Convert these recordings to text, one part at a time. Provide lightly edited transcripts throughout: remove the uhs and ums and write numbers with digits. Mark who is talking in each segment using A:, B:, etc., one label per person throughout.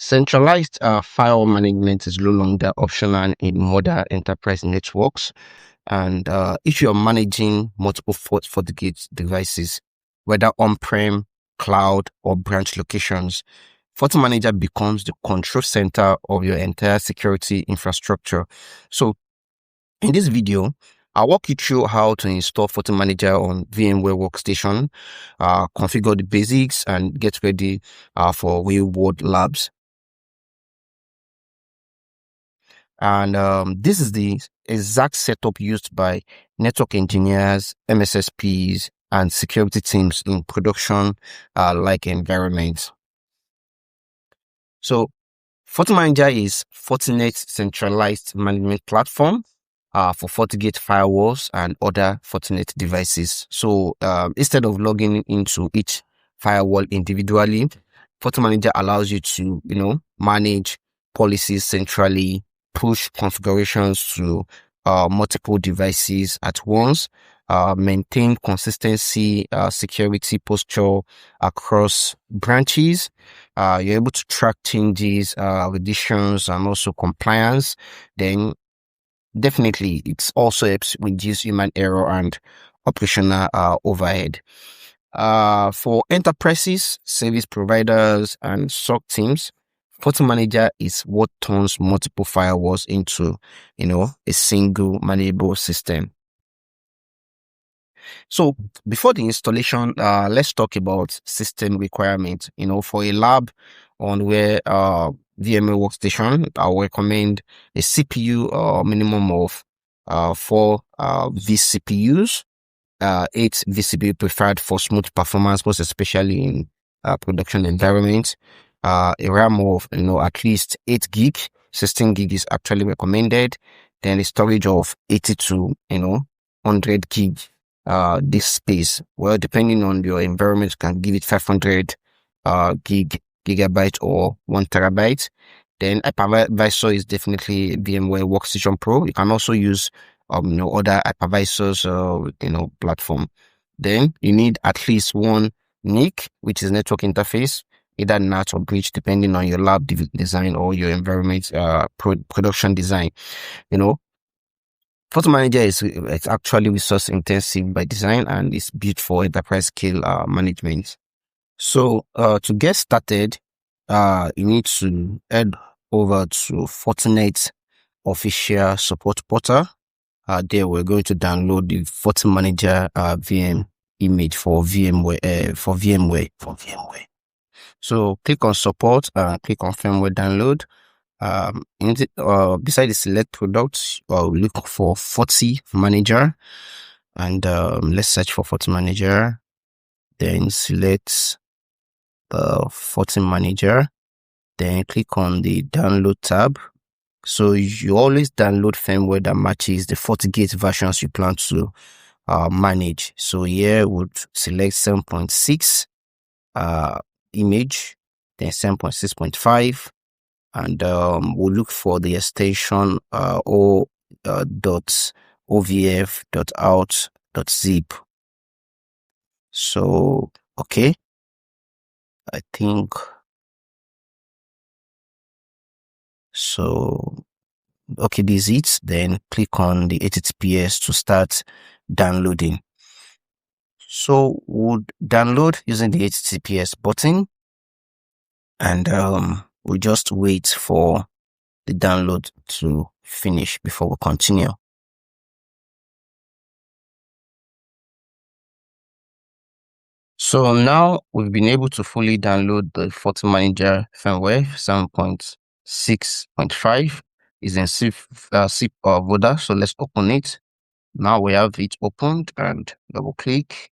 A: Centralized file management is no longer optional in modern enterprise networks. And if you're managing multiple FortiGate devices, whether on-prem, cloud, or branch locations, FortiManager becomes the control center of your entire security infrastructure. So in this video, I'll walk you through how to install FortiManager on VMware Workstation, configure the basics, and get ready for real-world labs. And this is the exact setup used by network engineers, MSSPs, and security teams in production like environments. So FortiManager is Fortinet's centralized management platform for FortiGate firewalls and other Fortinet devices. So instead of logging into each firewall individually, FortiManager allows you to, manage policies centrally, push configurations to multiple devices at once, maintain consistency, security posture across branches. You're able to track changes, additions, and also compliance. Then definitely it also helps reduce human error and operational overhead. For enterprises, service providers, and SOC teams, FortiManager is what turns multiple firewalls into, a single manageable system. So before the installation, let's talk about system requirements. For a lab on where VMware Workstation, I'll recommend a CPU minimum of 4 vCPUs. 8 vCPU preferred for smooth performance, most especially in production environments. A RAM of at least 8 gig, 16 gig is actually recommended. Then a storage of 80 to 100 gig. This space, well, depending on your environment, you can give it 500 gigabyte or 1 terabyte. Then hypervisor is definitely VMware Workstation Pro. You can also use other hypervisors platform. Then you need at least one NIC, which is network interface, either NAT or bridge, depending on your lab design or your environment production design. FortiManager it's actually resource intensive by design, and it's built for enterprise scale management. So to get started, you need to head over to Fortinet official support portal. There we're going to download the FortiManager VM image for VMware. So click on support, click on firmware download. Beside the select products, look for FortiManager, and let's search for FortiManager. Then select the FortiManager. Then click on the download tab. So you always download firmware that matches the FortiGate versions you plan to manage. So here would select 7.6 image, then 7.6.5. And we'll look for the extension .ovf.out.zip. So, okay. I think so. Okay, this is it. Then click on the HTTPS to start downloading. So we'll download using the HTTPS button, and we'll just wait for the download to finish before we continue. So now we've been able to fully download the FortiManager firmware 7.6.5 is in zip folder. So let's open it. Now we have it opened, and double click.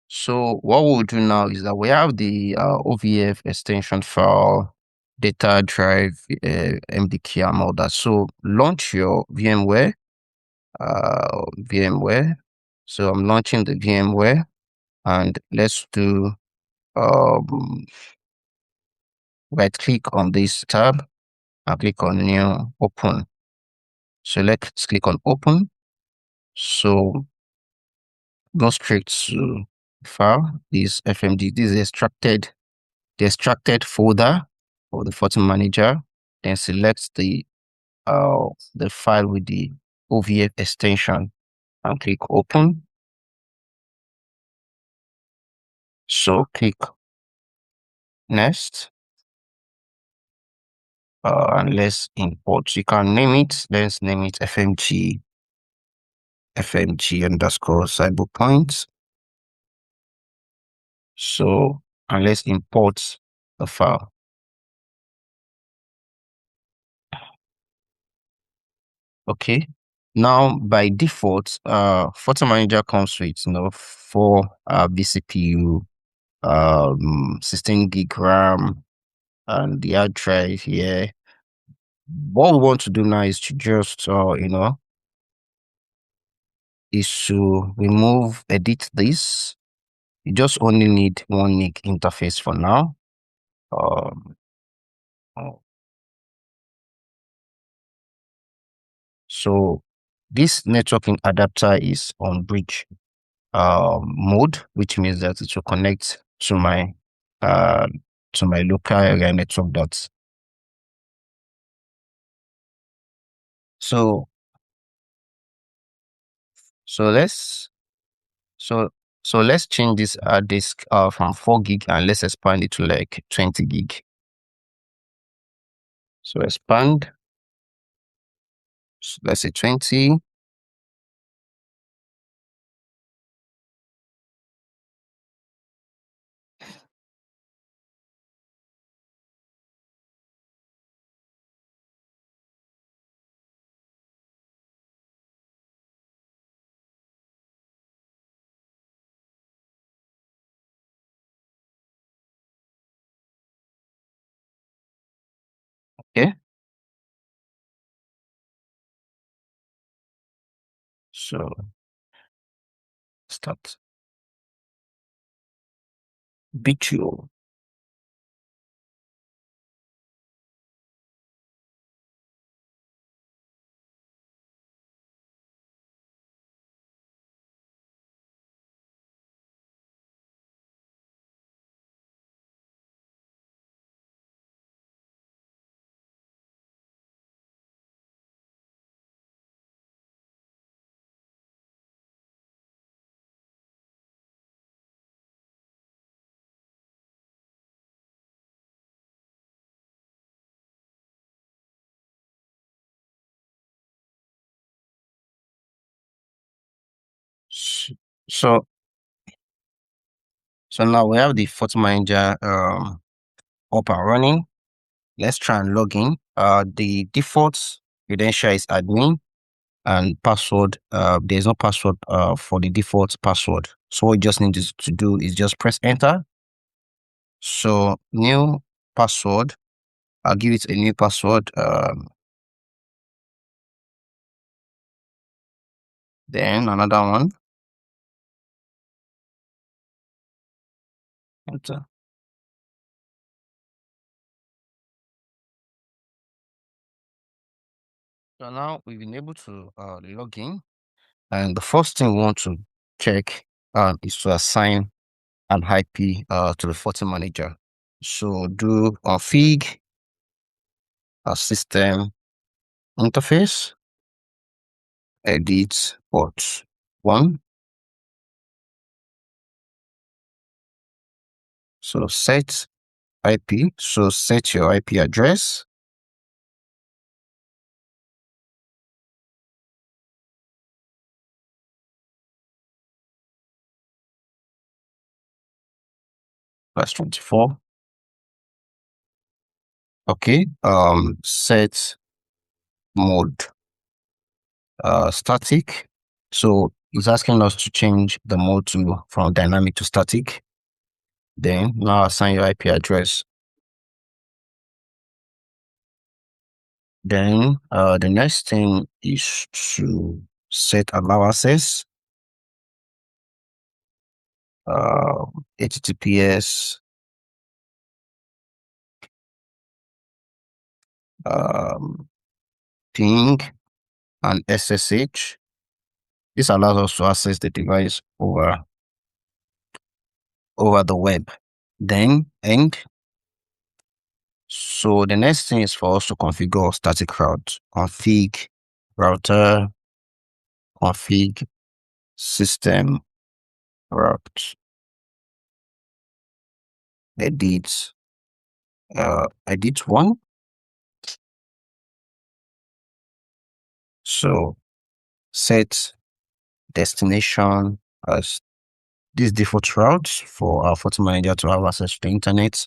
A: So what we'll do now is that we have the OVF extension file, data drive, MDK, and all that. So launch your VMware. So I'm launching the VMware, and let's do right click on this tab and click on new open. So let's click on open. So go straight to file, this FMD, this is the extracted folder for the FortiManager, then select the file with the OVF extension and click open. So click next, and let's import. You can name it. Let's name it FMG underscore cyberpoint. So, and let's import the file. Okay. Now, by default, FortiManager comes with 4 vCPU, 16 gig RAM, and the hard drive here. What we want to do now is to just is to edit this. You just only need 1 NIC interface for now. Oh, so this networking adapter is on bridge mode, which means that it will connect to my local area network dots. So let's let's change this hard disk from 4 gig and let's expand it to like 20 gig. So expand. So let's say 20. Okay. So start. BTO. So now we have the FortiManager up and running. Let's try and log in. The default credential is admin, and password, there's no password for the default password. So what you just need to do is just press enter. So new password, I'll give it a new password. Then another one. Enter. So now we've been able to log in, and the first thing we want to check is to assign an IP to the FortiManager. So do config system interface, edit port 1. So set IP. So set your IP address. That's 24. Okay. Set mode static. So it's asking us to change the mode from dynamic to static. Then now assign your IP address. Then the next thing is to set allow access. HTTPS, ping, and SSH. This allows us to access the device over the web. Then end. So the next thing is for us to configure static route. Config router, config system route, edit, edit one. So set destination as this default route for our FortiManager to have access to the internet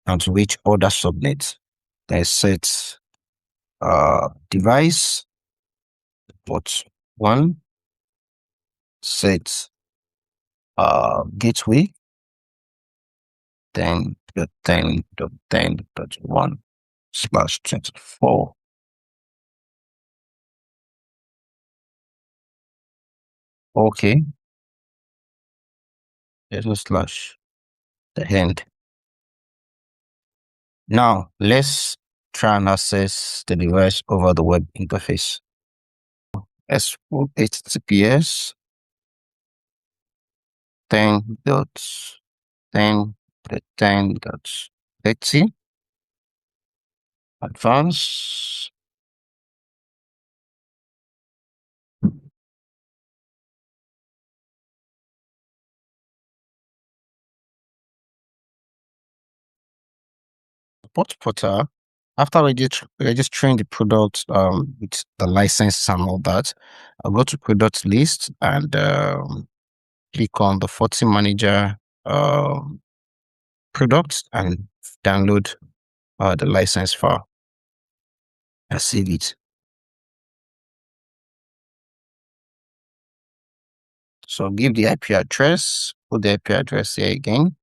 A: and to reach other subnets. Then set device port 1, set gateway, then .10.10.1/24. Okay, there's no slash, the end. Now let's try and access the device over the web interface. Let's put HTTPS 10.10.30 advanced. Port portal. After registering the product with the license and all that, I'll go to product list and click on the FortiManager products and download the license file and save it. So give the IP address, put the IP address here again.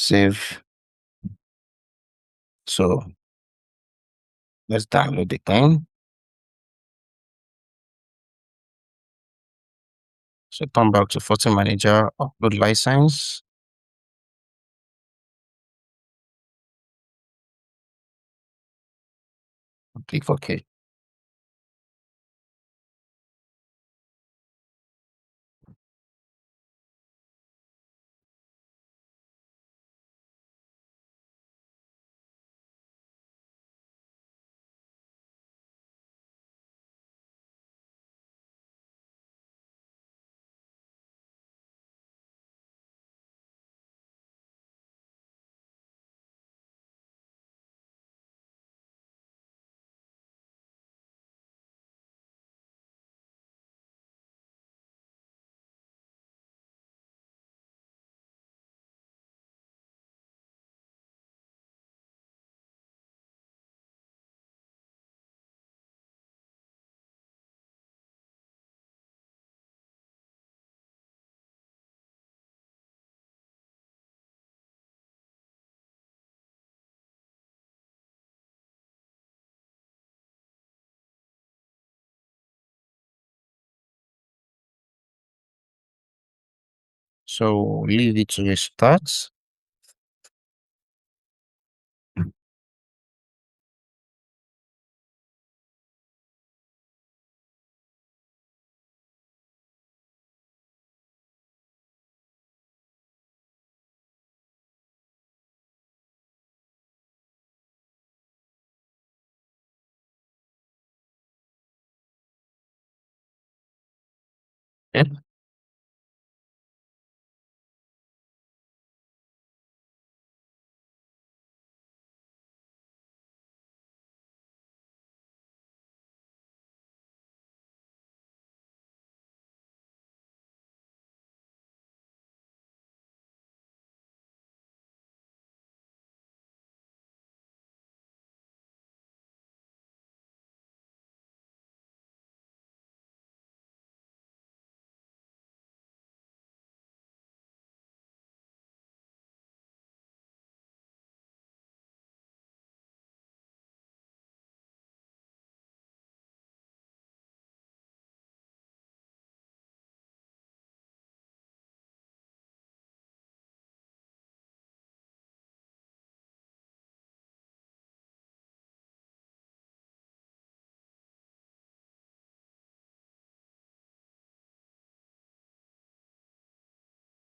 A: Save. So let's download again. So come back to FortiManager, upload license. Click OK. So leave it to restart. Yeah.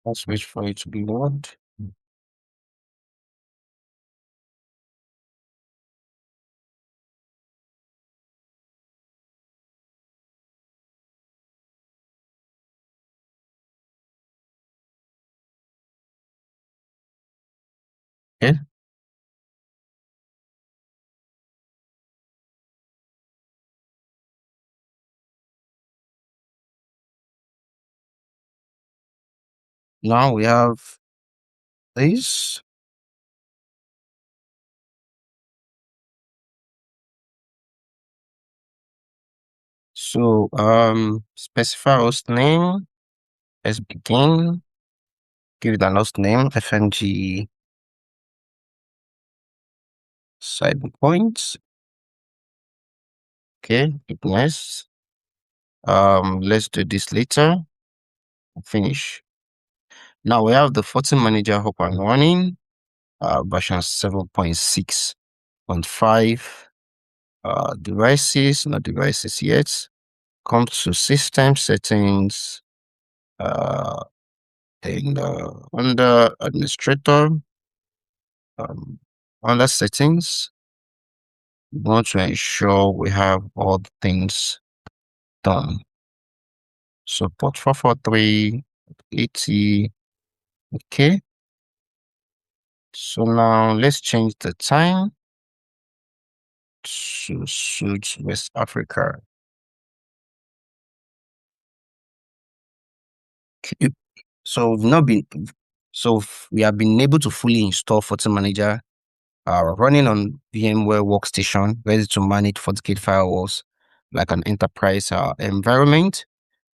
A: Let's wait for it to be load. Okay. Now we have this. So specify host name. Let's begin. Give it an host name, FNG cyber points. Okay, nice. Let's do this later. Finish. Now we have the FortiManager up and running. Version 7.6.5. Devices, not devices yet. Come to system settings. Then under administrator, under settings, we want to ensure we have all the things done. So port 443, 80. Okay. So now let's change the time to suit West Africa. Okay. So we've not been, we have been able to fully install FortiManager, running on VMware Workstation, ready to manage FortiGate firewalls like an enterprise environment.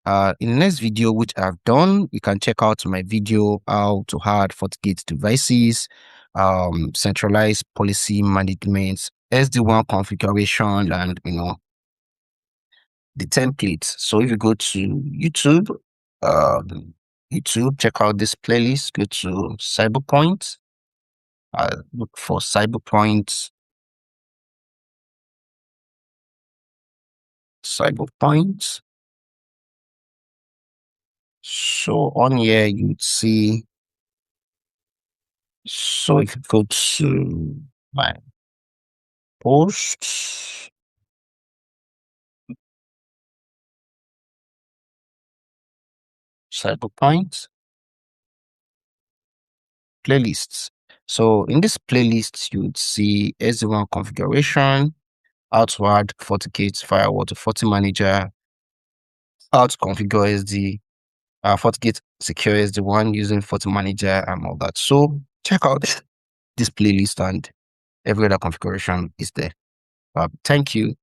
A: In the next video, which I've done, you can check out my video how to add FortiGate devices, centralized policy management, SD1 configuration, and the templates. So if you go to YouTube, check out this playlist. Go to CyberPoint. Look for CyberPoint. CyberPoint. So on here you'd see. So if you go to my posts, CyberPoint playlists. So in this playlist, you'd see SD1 configuration, how to add FortiGate firewall to FortiManager, how to configure SD, FortiGate secure SD1 using FortiManager and all that. So check out this playlist, and every other configuration is there. Thank you.